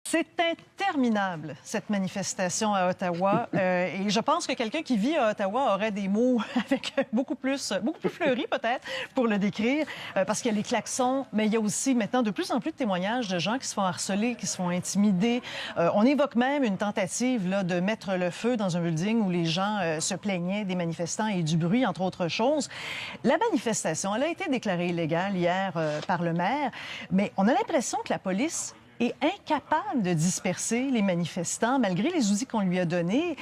C'est interminable, cette manifestation à Ottawa. Et je pense que quelqu'un qui vit à Ottawa aurait des mots avec beaucoup plus fleuris peut-être pour le décrire. Parce qu'il y a les klaxons, mais il y a aussi maintenant de plus en plus de témoignages de gens qui se font harceler, qui se font intimider. On évoque même une tentative là, de mettre le feu dans un building où les gens se plaignaient des manifestants et du bruit, entre autres choses. La manifestation, elle a été déclarée illégale hier par le maire, mais on a l'impression que la police est incapable de disperser les manifestants malgré les outils qu'on lui a donnés.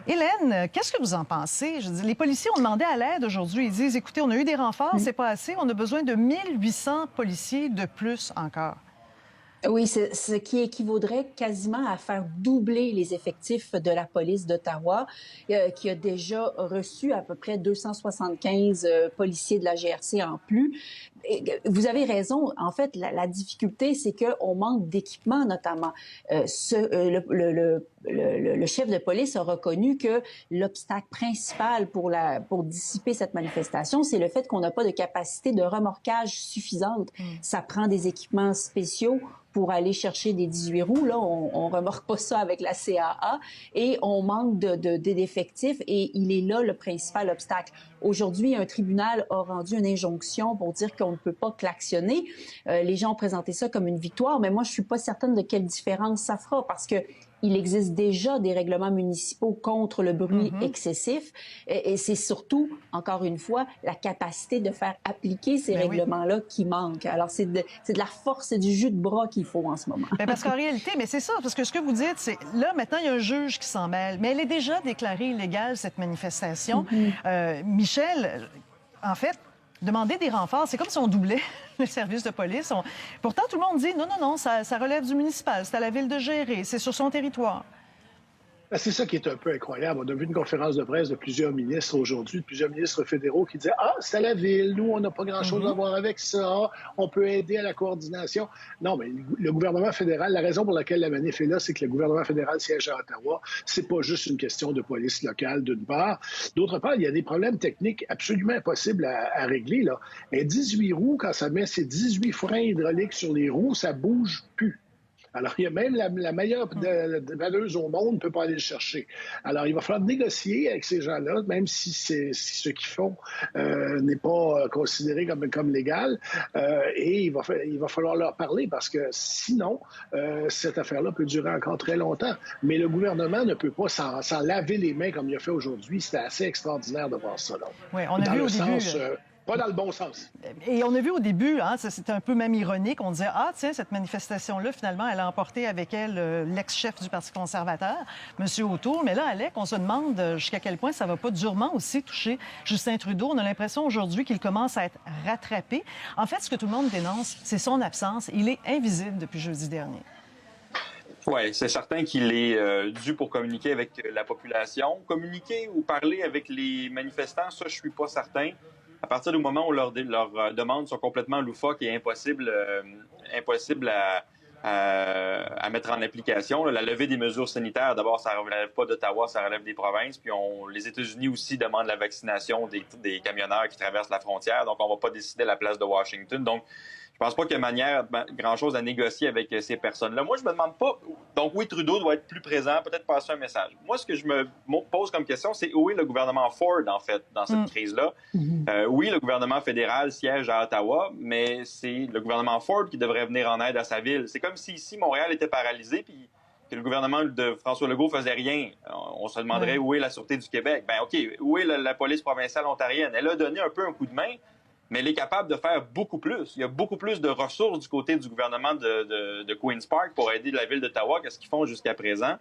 Hélène, qu'est-ce que vous en pensez? Je dis, les policiers ont demandé à l'aide aujourd'hui. Ils disent, écoutez, on a eu des renforts, c'est pas assez. On a besoin de 1800 policiers de plus encore. Oui, ce qui équivaudrait quasiment à faire doubler les effectifs de la police d'Ottawa, qui a déjà reçu à peu près 275 policiers de la GRC en plus. Et vous avez raison. En fait, la difficulté, c'est qu'on manque d'équipement, notamment. Le chef de police a reconnu que l'obstacle principal pour dissiper cette manifestation, c'est le fait qu'on n'a pas de capacité de remorquage suffisante. Ça prend des équipements spéciaux pour aller chercher des 18 roues. Là, on remorque pas ça avec la CAA et on manque d'effectifs et il est là le principal obstacle. Aujourd'hui, un tribunal a rendu une injonction pour dire qu'on ne peut pas klaxonner. Les gens ont présenté ça comme une victoire, mais moi, je suis pas certaine de quelle différence ça fera parce que il existe déjà des règlements municipaux contre le bruit excessif et c'est surtout, encore une fois, la capacité de faire appliquer ces règlements-là qui manque. Alors, c'est de la force et du jus de bras qu'il faut en ce moment. Bien, parce qu'en réalité, mais c'est ça, parce que ce que vous dites, c'est là, maintenant, il y a un juge qui s'en mêle, mais elle est déjà déclarée illégale, cette manifestation. Michel, en fait, demander des renforts, c'est comme si on doublait le service de police. Pourtant, tout le monde dit non, ça relève du municipal, c'est à la ville de gérer, c'est sur son territoire. C'est ça qui est un peu incroyable. On a vu une conférence de presse de plusieurs ministres aujourd'hui, de plusieurs ministres fédéraux qui disaient « Ah, c'est à la ville, nous, on n'a pas grand-chose à voir avec ça, on peut aider à la coordination. » Non, mais le gouvernement fédéral, la raison pour laquelle la manif est là, c'est que le gouvernement fédéral siège à Ottawa. C'est pas juste une question de police locale, d'une part. D'autre part, il y a des problèmes techniques absolument impossibles à régler, là. Et 18 roues, quand ça met ses 18 freins hydrauliques sur les roues, ça bouge plus. Alors, il y a même la meilleure vanneuse au monde ne peut pas aller le chercher. Alors, il va falloir négocier avec ces gens-là, même si ce qu'ils font n'est pas considéré comme légal. Et il va falloir leur parler parce que sinon, cette affaire-là peut durer encore très longtemps. Mais le gouvernement ne peut pas s'en laver les mains comme il a fait aujourd'hui. C'était assez extraordinaire de voir ça. Là. Oui, on a vu au début... Pas dans le bon sens. Et on a vu au début, hein, c'était un peu même ironique, on disait « Ah, tiens, cette manifestation-là, finalement, elle a emporté avec elle l'ex-chef du Parti conservateur, M. O'Toole. » Mais là, Alec, on se demande jusqu'à quel point ça va pas durement aussi toucher Justin Trudeau. On a l'impression aujourd'hui qu'il commence à être rattrapé. En fait, ce que tout le monde dénonce, c'est son absence. Il est invisible depuis jeudi dernier. Oui, c'est certain qu'il est dû pour communiquer avec la population. Communiquer ou parler avec les manifestants, ça, je suis pas certain. À partir du moment où leurs demandes sont complètement loufoques et impossibles à mettre en application, la levée des mesures sanitaires, d'abord, ça ne relève pas d'Ottawa, ça relève des provinces. Puis les États-Unis aussi demandent la vaccination des camionneurs qui traversent la frontière. Donc, on ne va pas décider à la place de Washington. Donc, je pense pas qu'il y ait grand-chose à négocier avec ces personnes-là. Moi, je me demande pas... Donc oui, Trudeau doit être plus présent, peut-être passer un message. Moi, ce que je me pose comme question, c'est où est le gouvernement Ford, en fait, dans cette crise-là? Oui, le gouvernement fédéral siège à Ottawa, mais c'est le gouvernement Ford qui devrait venir en aide à sa ville. C'est comme si ici, Montréal était paralysé, puis que le gouvernement de François Legault faisait rien. On se demanderait où est la Sûreté du Québec. Ben OK, où est la police provinciale ontarienne? Elle a donné un peu un coup de main, mais elle est capable de faire beaucoup plus. Il y a beaucoup plus de ressources du côté du gouvernement de Queen's Park pour aider la ville d'Ottawa qu'est-ce qu'ils font jusqu'à présent.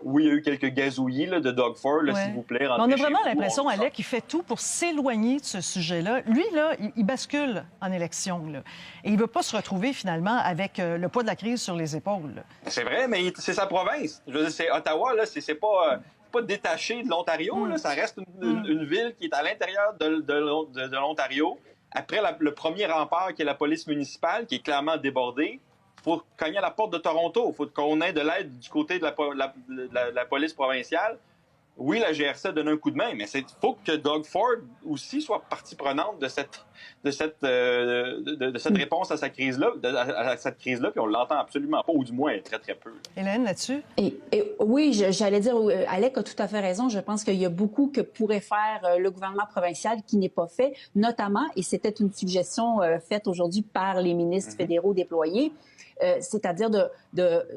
Oui, il y a eu quelques gazouillis là, de Doug Ford, s'il vous plaît. On a vraiment l'impression, Alec, qu'il fait tout pour s'éloigner de ce sujet-là. Lui, là, il bascule en élection. Là, et il ne veut pas se retrouver, finalement, avec le poids de la crise sur les épaules. C'est vrai, mais c'est sa province. Je veux dire, c'est Ottawa, là, c'est pas détaché de l'Ontario. Là. Ça reste une ville qui est à l'intérieur de l'Ontario. Après le premier rempart, qui est la police municipale, qui est clairement débordée, il faut cogner à la porte de Toronto. Il faut qu'on ait de l'aide du côté de la police provinciale. oui, la GRC a donné un coup de main, mais il faut que Doug Ford aussi soit partie prenante de cette réponse à cette crise-là, puis on l'entend absolument pas, ou du moins très, très peu. Hélène, là-dessus? Oui, j'allais dire, Alec a tout à fait raison. Je pense qu'il y a beaucoup que pourrait faire le gouvernement provincial qui n'est pas fait, notamment, et c'était une suggestion faite aujourd'hui par les ministres fédéraux déployés, c'est-à-dire de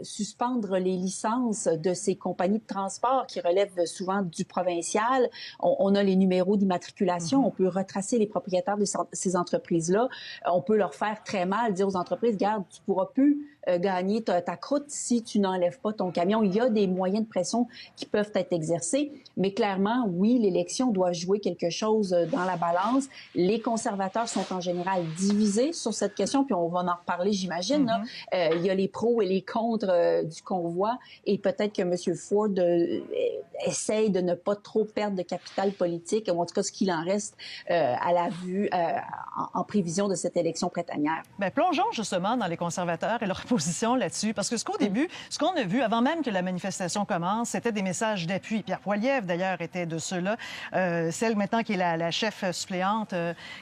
suspendre les licences de ces compagnies de transport qui relèvent souvent du provincial. On a les numéros d'immatriculation, on peut retracer les propriétaires de ces entreprises-là. On peut leur faire très mal, dire aux entreprises, regarde, tu pourras plus gagner ta croûte si tu n'enlèves pas ton camion. Il y a des moyens de pression qui peuvent être exercés, mais clairement, oui, l'élection doit jouer quelque chose dans la balance. Les conservateurs sont en général divisés sur cette question, puis on va en reparler, j'imagine. Il y a les pros et les contre du convoi, et peut-être que M. Ford essaye de ne pas trop perdre de capital politique, ou en tout cas ce qu'il en reste à la vue en prévision de cette élection printanière. Bien, plongeons justement dans les conservateurs et leur position là-dessus, parce que ce qu'au début, ce qu'on a vu avant même que la manifestation commence, c'était des messages d'appui. Pierre Poilievre, d'ailleurs, était de ceux-là. Celle maintenant qui est la chef suppléante,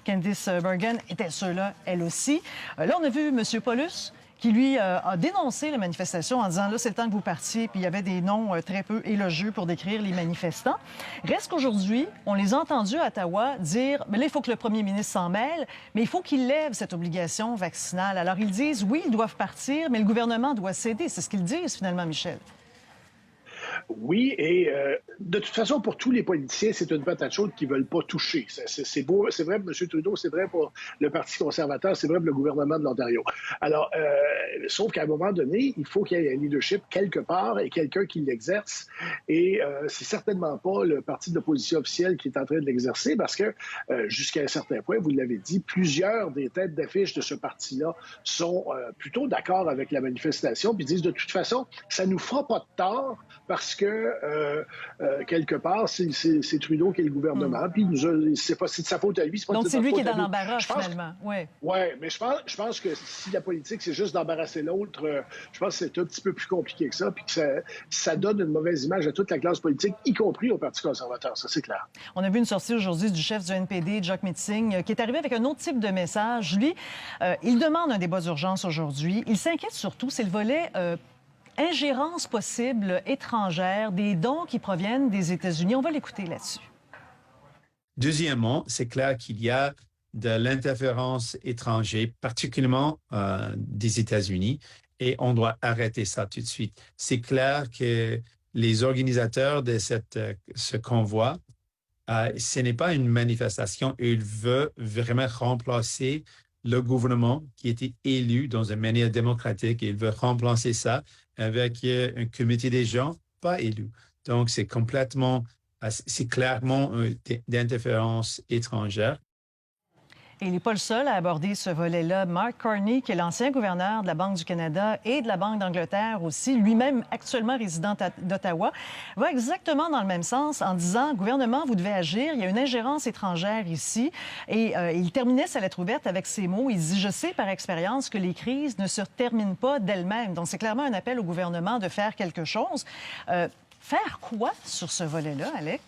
Candice Bergen, était de ceux-là, elle aussi. Là, on a vu M. Paulus, qui, lui, a dénoncé la manifestation en disant, là, c'est le temps que vous partiez, puis il y avait des noms très peu élogieux pour décrire les manifestants. Reste qu'aujourd'hui, on les a entendus à Ottawa dire, mais là, il faut que le premier ministre s'en mêle, mais il faut qu'il lève cette obligation vaccinale. Alors, ils disent, oui, ils doivent partir, mais le gouvernement doit céder. C'est ce qu'ils disent, finalement, Michel. Oui, et de toute façon, pour tous les politiciens, c'est une patate chaude qu'ils ne veulent pas toucher. C'est beau, c'est vrai pour M. Trudeau, c'est vrai pour le Parti conservateur, c'est vrai pour le gouvernement de l'Ontario. Alors, sauf qu'à un moment donné, il faut qu'il y ait un leadership quelque part et quelqu'un qui l'exerce. Et c'est certainement pas le parti d'opposition officiel qui est en train de l'exercer parce que, jusqu'à un certain point, vous l'avez dit, plusieurs des têtes d'affiche de ce parti-là sont plutôt d'accord avec la manifestation puis disent de toute façon, ça nous fera pas de tort parce que, quelque part, c'est Trudeau qui est le gouvernement, puis c'est de sa faute à lui. Donc, c'est lui qui est dans l'embarras, finalement. Oui, mais je pense que si la politique, c'est juste d'embarrasser l'autre, je pense que c'est un petit peu plus compliqué que ça, puis que ça donne une mauvaise image à toute la classe politique, y compris au Parti conservateur, ça, c'est clair. On a vu une sortie aujourd'hui du chef du NPD, Jacques Meeting, qui est arrivé avec un autre type de message. Lui, il demande un débat d'urgence aujourd'hui. Il s'inquiète surtout, c'est le volet ingérence possible étrangère, des dons qui proviennent des États-Unis. On va l'écouter là-dessus. Deuxièmement, c'est clair qu'il y a de l'interférence étrangère, particulièrement des États-Unis, et on doit arrêter ça tout de suite. C'est clair que les organisateurs de ce convoi, ce n'est pas une manifestation, ils veulent vraiment remplacer le gouvernement qui était élu dans une manière démocratique. Ils veulent remplacer ça avec un comité des gens pas élus. Donc, c'est clairement d'interférence étrangère. Et il n'est pas le seul à aborder ce volet-là. Mark Carney, qui est l'ancien gouverneur de la Banque du Canada et de la Banque d'Angleterre aussi, lui-même actuellement résident d'Ottawa, va exactement dans le même sens en disant, gouvernement, vous devez agir, il y a une ingérence étrangère ici. Et il terminait sa lettre ouverte avec ces mots. Il dit, je sais par expérience que les crises ne se terminent pas d'elles-mêmes. Donc, c'est clairement un appel au gouvernement de faire quelque chose. Faire quoi sur ce volet-là, Alec?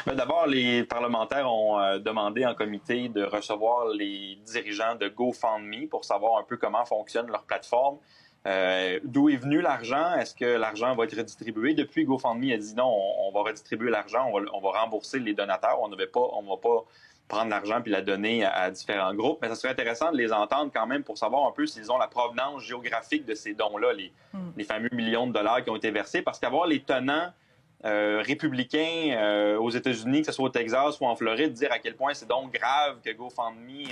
D'abord, les parlementaires ont demandé en comité de recevoir les dirigeants de GoFundMe pour savoir un peu comment fonctionne leur plateforme. D'où est venu l'argent? Est-ce que l'argent va être redistribué? Depuis, GoFundMe a dit non, on va redistribuer l'argent, on va rembourser les donateurs. On ne va pas prendre l'argent puis la donner à différents groupes. Mais ça serait intéressant de les entendre quand même pour savoir un peu s'ils ont la provenance géographique de ces dons-là, les fameux millions de dollars qui ont été versés. Parce qu'avoir les tenants républicains aux États-Unis, que ce soit au Texas ou en Floride, dire à quel point c'est donc grave que GoFundMe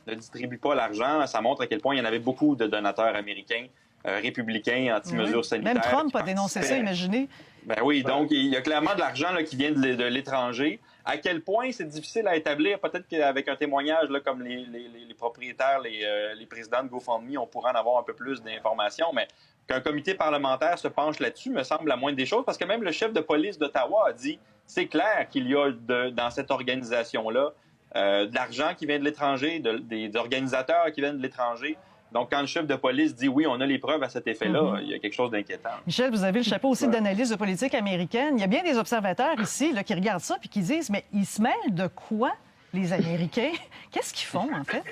ne distribue pas l'argent, ça montre à quel point il y en avait beaucoup de donateurs américains républicains anti-mesures sanitaires. Même Trump a dénoncé ça, imaginez. Ben oui, donc il y a clairement de l'argent qui vient de l'étranger. À quel point c'est difficile à établir, peut-être qu'avec un témoignage comme les propriétaires, les présidents de GoFundMe, on pourrait en avoir un peu plus d'informations, mais qu'un comité parlementaire se penche là-dessus me semble la moindre des choses, parce que même le chef de police d'Ottawa a dit c'est clair qu'il y a dans cette organisation-là de l'argent qui vient de l'étranger, des organisateurs qui viennent de l'étranger. Donc, quand le chef de police dit oui, on a les preuves à cet effet-là, il y a quelque chose d'inquiétant. Michel, vous avez le chapeau aussi d'analyse de politique américaine. Il y a bien des observateurs ici là, qui regardent ça puis qui disent, mais ils se mêlent de quoi, les Américains? Qu'est-ce qu'ils font, en fait?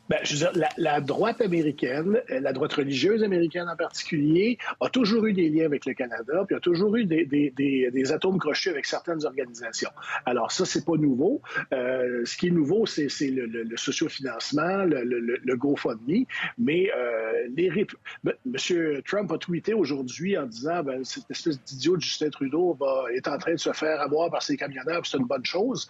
Ben, je veux dire, la droite américaine, la droite religieuse américaine en particulier, a toujours eu des liens avec le Canada, puis a toujours eu des atomes crochus avec certaines organisations. Alors ça, c'est pas nouveau. Ce qui est nouveau, c'est le sociofinancement, le GoFundMe. Mais M. Trump a tweeté aujourd'hui en disant cette espèce d'idiot de Justin Trudeau est en train de se faire avoir par ses camionneurs, puis c'est une bonne chose.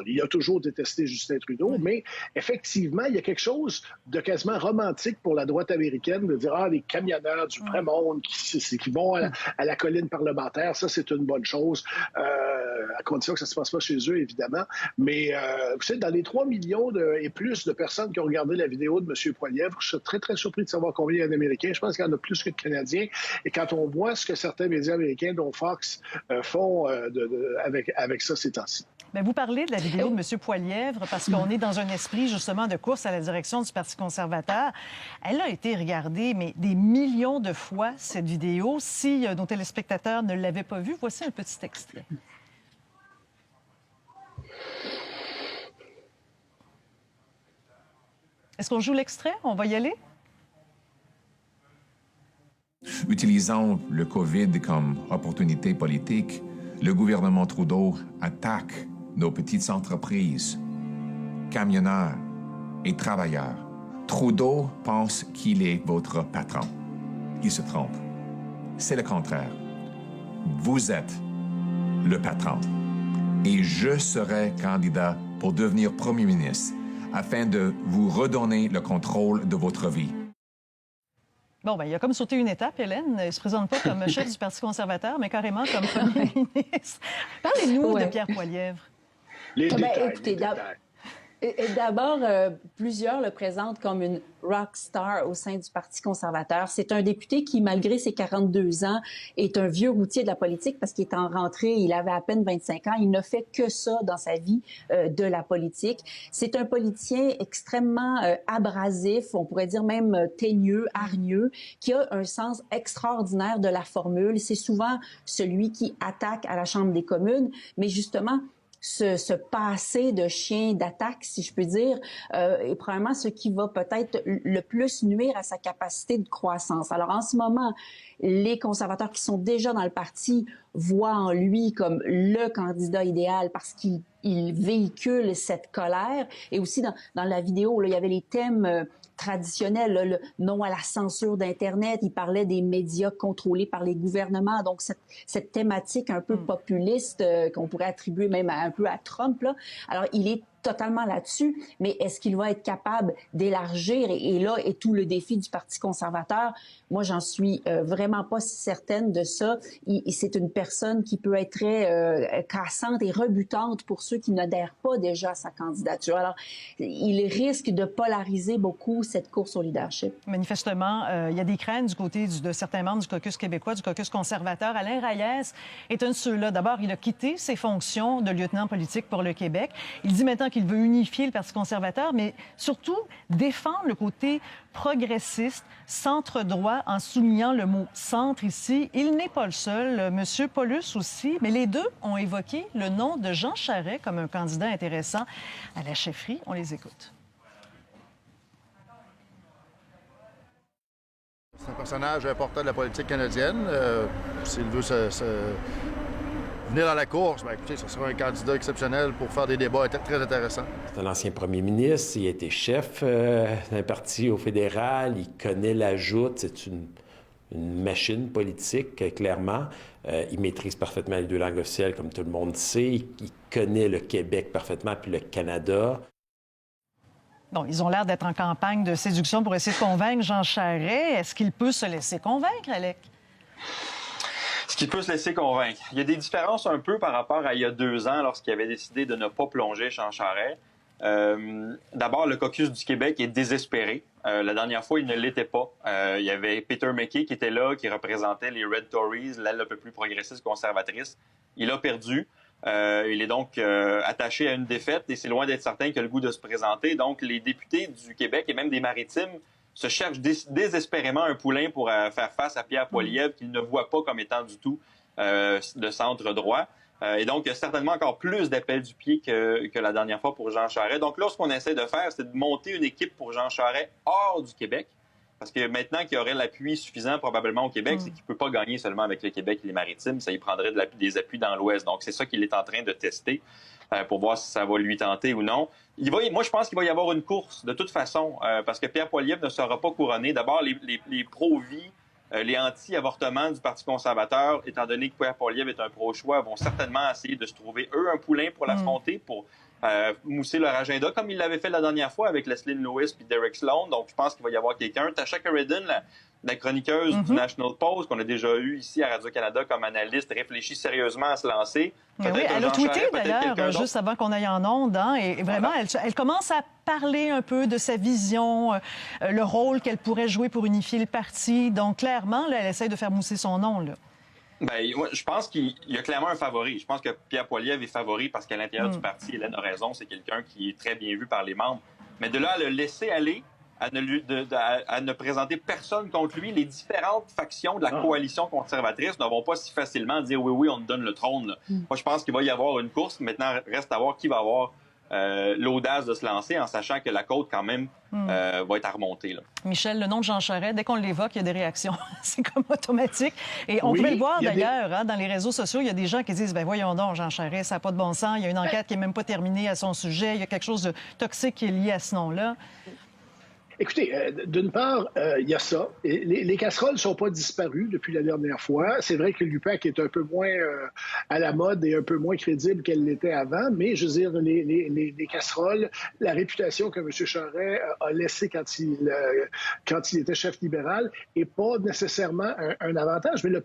Il a toujours détesté Justin Trudeau, mais effectivement, il y a quelque chose de quasiment romantique pour la droite américaine de dire les camionneurs du vrai monde qui vont à la colline parlementaire, ça c'est une bonne chose, à condition que ça ne se passe pas chez eux évidemment, mais vous savez, dans les 3 millions et plus de personnes qui ont regardé la vidéo de M. Poilievre, je suis très très surpris de savoir combien il y a d'Américains, je pense qu'il y en a plus que de Canadiens, et quand on voit ce que certains médias américains dont Fox font avec ça ces temps-ci. Bien, vous parlez de la vidéo de M. Poilievre parce qu'on est dans un esprit, justement, de course à la direction du Parti conservateur. Elle a été regardée, mais des millions de fois, cette vidéo. Si nos téléspectateurs ne l'avaient pas vue, voici un petit extrait. Est-ce qu'on joue l'extrait? On va y aller? Utilisant le COVID comme opportunité politique, le gouvernement Trudeau attaque nos petites entreprises, camionneurs et travailleurs. Trudeau pense qu'il est votre patron. Il se trompe. C'est le contraire. Vous êtes le patron. Et je serai candidat pour devenir premier ministre afin de vous redonner le contrôle de votre vie. Bon, bien, il a comme sauté une étape, Hélène. Il ne se présente pas comme chef du Parti conservateur, mais carrément comme premier ministre. Parlez-nous de Pierre Poilievre. Les détails, écoutez, les détails. D'abord, plusieurs le présentent comme une rock star au sein du Parti conservateur. C'est un député qui, malgré ses 42 ans, est un vieux routier de la politique parce qu'il est en rentrée, il avait à peine 25 ans. Il ne fait que ça dans sa vie de la politique. C'est un politicien extrêmement abrasif, on pourrait dire même teigneux, hargneux, qui a un sens extraordinaire de la formule. C'est souvent celui qui attaque à la Chambre des communes, mais justement, ce passé de chien d'attaque, si je peux dire, est probablement ce qui va peut-être le plus nuire à sa capacité de croissance. Alors, en ce moment, les conservateurs qui sont déjà dans le parti voient en lui comme le candidat idéal parce qu'il véhicule cette colère. Et aussi, dans la vidéo, là, il y avait les thèmes traditionnel, là, le non à la censure d'Internet. Il parlait des médias contrôlés par les gouvernements. Donc, cette thématique un peu populiste qu'on pourrait attribuer même un peu à Trump, là. Alors, il est totalement là-dessus, mais est-ce qu'il va être capable d'élargir? Et là est tout le défi du Parti conservateur. Moi, j'en suis vraiment pas certaine de ça. C'est une personne qui peut être très cassante et rebutante pour ceux qui n'adhèrent pas déjà à sa candidature. Alors, il risque de polariser beaucoup cette course au leadership. Manifestement, il y a des craintes du côté de certains membres du caucus québécois, du caucus conservateur. Alain Reyes est un de ceux-là. D'abord, il a quitté ses fonctions de lieutenant politique pour le Québec. Il dit maintenant qu'il veut unifier le Parti conservateur, mais surtout défendre le côté progressiste, centre-droit, en soulignant le mot « centre » ici. Il n'est pas le seul, M. Paulus aussi, mais les deux ont évoqué le nom de Jean Charest comme un candidat intéressant à la chefferie. On les écoute. C'est un personnage important de la politique canadienne. S'il veut venir dans la course, bien, écoutez, ce sera un candidat exceptionnel pour faire des débats très intéressants. C'est un ancien premier ministre, il a été chef d'un parti au fédéral, il connaît la joute, c'est une machine politique, clairement. Il maîtrise parfaitement les deux langues officielles, comme tout le monde sait. Il connaît le Québec parfaitement, puis le Canada. Bon, ils ont l'air d'être en campagne de séduction pour essayer de convaincre Jean Charest. Est-ce qu'il peut se laisser convaincre, Alec? Ce qui peut se laisser convaincre. Il y a des différences un peu par rapport à il y a 2 ans, lorsqu'il avait décidé de ne pas plonger Jean Charest. D'abord, le caucus du Québec est désespéré. La dernière fois, il ne l'était pas. Il y avait Peter MacKay qui était là, qui représentait les Red Tories, l'aile un peu plus progressiste conservatrice. Il a perdu. Il est donc attaché à une défaite et c'est loin d'être certain qu'il a le goût de se présenter. Donc, les députés du Québec et même des Maritimes se cherchent désespérément un poulain pour faire face à Pierre Poilievre qu'ils ne voient pas comme étant du tout de centre droit. Et donc, il y a certainement encore plus d'appels du pied que la dernière fois pour Jean Charest. Donc là, ce qu'on essaie de faire, c'est de monter une équipe pour Jean Charest hors du Québec. Parce que maintenant qu'il y aurait l'appui suffisant probablement au Québec, c'est qu'il ne peut pas gagner seulement avec le Québec et les Maritimes. Ça y prendrait des appuis dans l'Ouest. Donc, c'est ça qu'il est en train de tester pour voir si ça va lui tenter ou non. Moi, je pense qu'il va y avoir une course de toute façon parce que Pierre Poilievre ne sera pas couronné. D'abord, les pro-vie, les anti-avortements du Parti conservateur, étant donné que Pierre Poilievre est un pro-choix, vont certainement essayer de se trouver, eux, un poulain pour l'affronter, pour mousser leur agenda, comme ils l'avaient fait la dernière fois avec Leslie Lewis puis Derek Sloan. Donc, je pense qu'il va y avoir quelqu'un. Tasha Sheridan, la chroniqueuse du National Post, qu'on a déjà eu ici à Radio-Canada comme analyste, réfléchit sérieusement à se lancer. Oui, elle a tweeté d'ailleurs, juste avant qu'on aille en ondes, hein, et vraiment, elle commence à parler un peu de sa vision, le rôle qu'elle pourrait jouer pour unifier le parti. Donc, clairement, là, elle essaie de faire mousser son nom, là. Bien, moi, je pense qu'il y a clairement un favori. Je pense que Pierre Poilievre est favori parce qu'à l'intérieur du parti, Hélène a raison, c'est quelqu'un qui est très bien vu par les membres. Mais de là à le laisser aller, à ne présenter personne contre lui, les différentes factions de la coalition conservatrice ne vont pas si facilement dire oui, on te donne le trône. Là. Moi, je pense qu'il va y avoir une course. Maintenant, reste à voir qui va avoir l'audace de se lancer en sachant que la côte, quand même, va être à remonter. Là. Michel, le nom de Jean Charest, dès qu'on l'évoque, il y a des réactions. C'est comme automatique. Et on pouvait le voir d'ailleurs, hein, dans les réseaux sociaux, il y a des gens qui disent, voyons donc, Jean Charest, ça n'a pas de bon sens. Il y a une enquête qui n'est même pas terminée à son sujet. Il y a quelque chose de toxique qui est lié à ce nom-là. Écoutez, d'une part, il y a ça. Et les casseroles ne sont pas disparues depuis la dernière fois. C'est vrai que l'UPAC est un peu moins à la mode et un peu moins crédible qu'elle l'était avant, mais je veux dire, les casseroles, la réputation que M. Charest a laissée quand il était chef libéral n'est pas nécessairement un avantage. Mais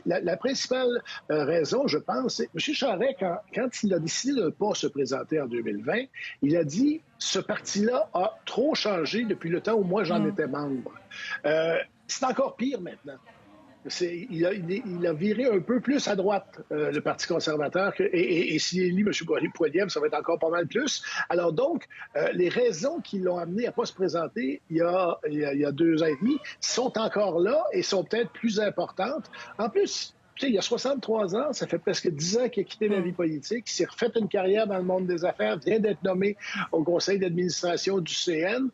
la principale raison, je pense, c'est M. Charest, quand il a décidé de ne pas se présenter en 2020, il a dit « Ce parti-là a trop changé depuis le temps où moi j'en étais membre. » C'est encore pire maintenant. Il a viré un peu plus à droite, le Parti conservateur, et s'il élit M. Poilievre, ça va être encore pas mal plus. Alors donc, les raisons qui l'ont amené à ne pas se présenter il y a 2 ans et demi sont encore là et sont peut-être plus importantes. En plus, tu sais, il y a 63 ans, ça fait presque 10 ans qu'il a quitté la vie politique, il s'est refait une carrière dans le monde des affaires, vient d'être nommé au conseil d'administration du CN.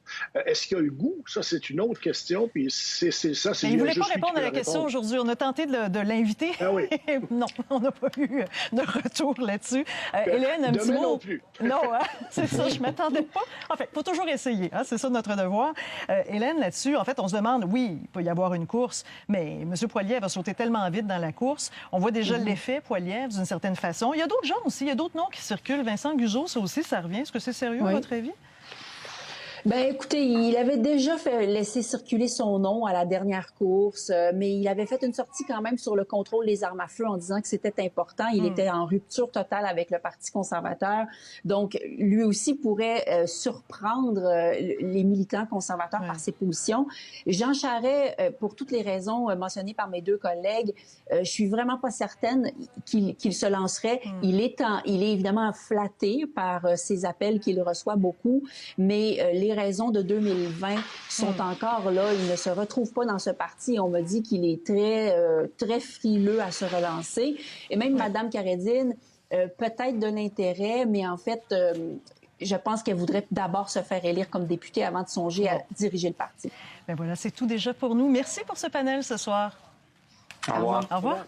Est-ce qu'il a le goût? Ça, c'est une autre question. Puis c'est ça. Il ne voulait pas répondre à la question aujourd'hui. On a tenté de l'inviter. Ah oui. Non, on n'a pas eu de retour là-dessus. Hélène, un petit mot. Non plus. Non, hein? C'est ça, je ne m'attendais pas. En fait, il faut toujours essayer. Hein? C'est ça notre devoir. Hélène, là-dessus, en fait, on se demande, oui, il peut y avoir une course, mais M. Poilievre a sauté tellement vite dans la course. On voit déjà l'effet Poilievre d'une certaine façon. Il y a d'autres gens aussi, il y a d'autres noms qui circulent. Vincent Guzzo, ça aussi, ça revient. Est-ce que c'est sérieux, à votre avis? Ben, écoutez, il avait déjà laissé circuler son nom à la dernière course, mais il avait fait une sortie quand même sur le contrôle des armes à feu en disant que c'était important. Il était en rupture totale avec le Parti conservateur. Donc, lui aussi pourrait surprendre les militants conservateurs par ses positions. Jean Charest, pour toutes les raisons mentionnées par mes 2 collègues, je suis vraiment pas certaine qu'il se lancerait. Il est évidemment flatté par ces appels qu'il reçoit beaucoup, mais les raisons de 2020 sont encore là. Il ne se retrouve pas dans ce parti. On me dit qu'il est très frileux à se relancer. Et même Mme Karedine, peut-être de l'intérêt, mais en fait, je pense qu'elle voudrait d'abord se faire élire comme députée avant de songer à diriger le parti. Bien voilà, c'est tout déjà pour nous. Merci pour ce panel ce soir. Au revoir. Au revoir.